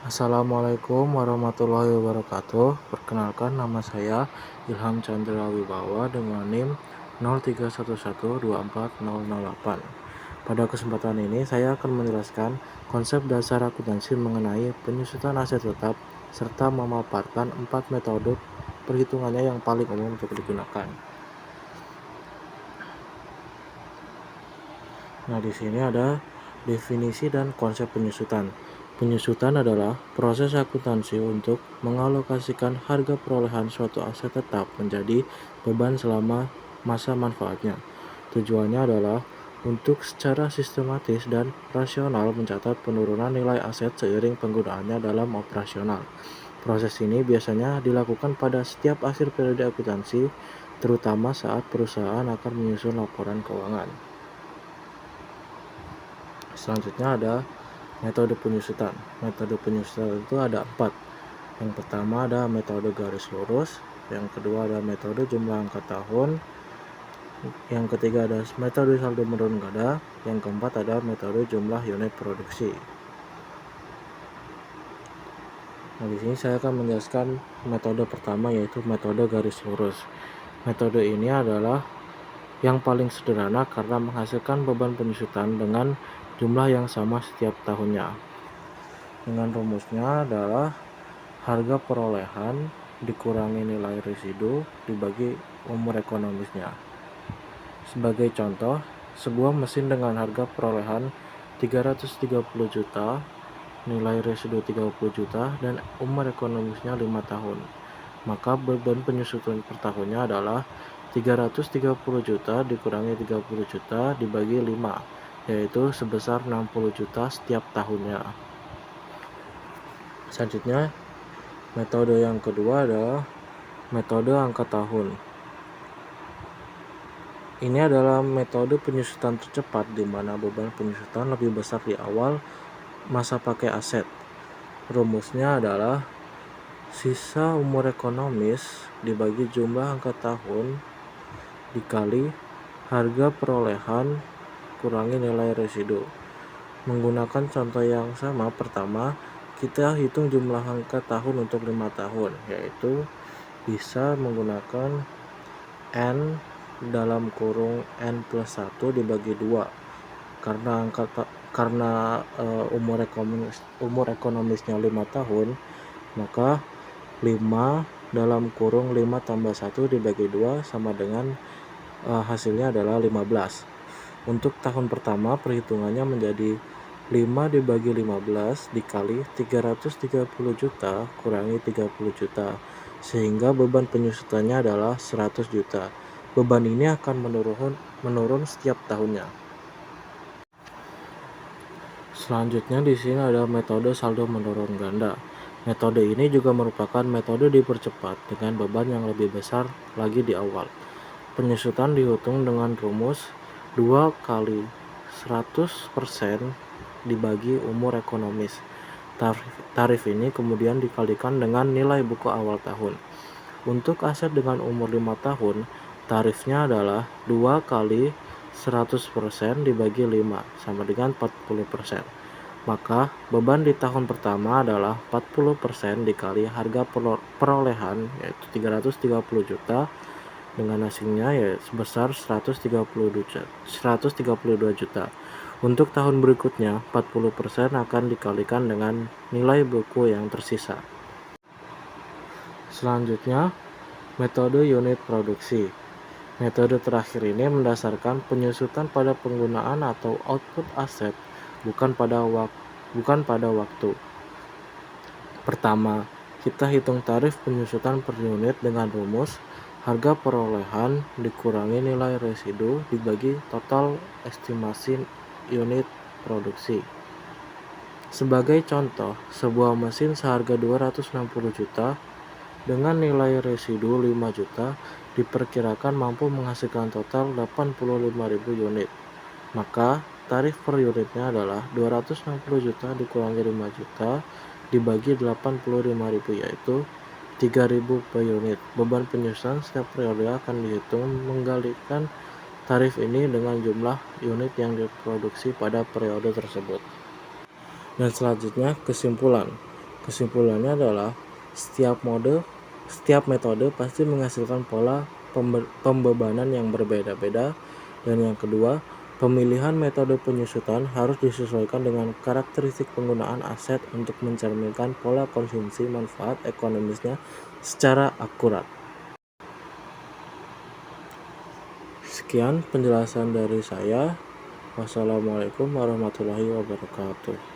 Assalamualaikum warahmatullahi wabarakatuh. Perkenalkan, nama saya Ilham Chandra Wibawa dengan NIM 0311240008. Pada kesempatan ini saya akan menjelaskan konsep dasar akuntansi mengenai penyusutan aset tetap serta memaparkan 4 metode perhitungannya yang paling umum untuk digunakan. Nah, di sini ada definisi dan konsep penyusutan. Penyusutan adalah proses akuntansi untuk mengalokasikan harga perolehan suatu aset tetap menjadi beban selama masa manfaatnya. Tujuannya adalah untuk secara sistematis dan rasional mencatat penurunan nilai aset seiring penggunaannya dalam operasional. Proses ini biasanya dilakukan pada setiap akhir periode akuntansi, terutama saat perusahaan akan menyusun laporan keuangan. Selanjutnya ada metode penyusutan. Metode penyusutan itu ada 4. Yang pertama ada metode garis lurus, yang kedua ada metode jumlah angka tahun, yang ketiga ada metode saldo menurun ganda, yang keempat ada metode jumlah unit produksi. Nah, di sini saya akan menjelaskan metode pertama, yaitu metode garis lurus. Metode ini adalah yang paling sederhana karena menghasilkan beban penyusutan dengan jumlah yang sama setiap tahunnya. Dengan rumusnya adalah harga perolehan dikurangi nilai residu dibagi umur ekonomisnya. Sebagai contoh, sebuah mesin dengan harga perolehan 330 juta, nilai residu 30 juta, dan umur ekonomisnya 5 tahun. Maka beban penyusutan per tahunnya adalah 330 juta dikurangi 30 juta dibagi 5, yaitu sebesar 60 juta setiap tahunnya. Selanjutnya, metode yang kedua adalah metode angka tahun. Ini adalah metode penyusutan tercepat di mana beban penyusutan lebih besar di awal masa pakai aset. Rumusnya adalah sisa umur ekonomis dibagi jumlah angka tahun dikali harga perolehan kurangi nilai residu. Menggunakan contoh yang sama, pertama kita hitung jumlah angka tahun untuk 5 tahun, yaitu bisa menggunakan N dalam kurung N plus 1 dibagi 2. Karena umur ekonomisnya 5 tahun, maka 5 dalam kurung 5 tambah 1 dibagi 2 sama dengan hasilnya adalah 15. Untuk tahun pertama perhitungannya menjadi 5 dibagi 15 dikali 330 juta kurangi 30 juta, sehingga beban penyusutannya adalah 100 juta. Beban ini akan menurun setiap tahunnya. Selanjutnya di sini ada metode saldo menurun ganda. Metode ini juga merupakan metode dipercepat dengan beban yang lebih besar lagi di awal. Penyusutan dihitung dengan rumus 2 kali 100% dibagi umur ekonomis. Tarif ini kemudian dikalikan dengan nilai buku awal tahun. Untuk aset dengan umur 5 tahun, tarifnya adalah 2 kali 100% dibagi 5 sama dengan 40%. Maka beban di tahun pertama adalah 40% dikali harga perolehan, yaitu 330 juta, dengan hasilnya ya sebesar 132 juta. Untuk tahun berikutnya 40% akan dikalikan dengan nilai buku yang tersisa. Selanjutnya, metode unit produksi. Metode terakhir ini mendasarkan penyusutan pada penggunaan atau output aset, bukan pada waktu. Pertama, kita hitung tarif penyusutan per unit dengan rumus harga perolehan dikurangi nilai residu dibagi total estimasi unit produksi. Sebagai contoh, sebuah mesin seharga 260 juta dengan nilai residu 5 juta diperkirakan mampu menghasilkan total 85.000 unit. Maka tarif per unitnya adalah 260 juta dikurangi 5 juta dibagi 85.000, yaitu 3.000 per unit. Beban penyusutan setiap periode akan dihitung menggalikan tarif ini dengan jumlah unit yang diproduksi pada periode tersebut. Dan selanjutnya kesimpulan. Kesimpulannya adalah setiap metode pasti menghasilkan pola pembebanan yang berbeda-beda, dan yang kedua, pemilihan metode penyusutan harus disesuaikan dengan karakteristik penggunaan aset untuk mencerminkan pola konsumsi manfaat ekonomisnya secara akurat. Sekian penjelasan dari saya. Wassalamualaikum warahmatullahi wabarakatuh.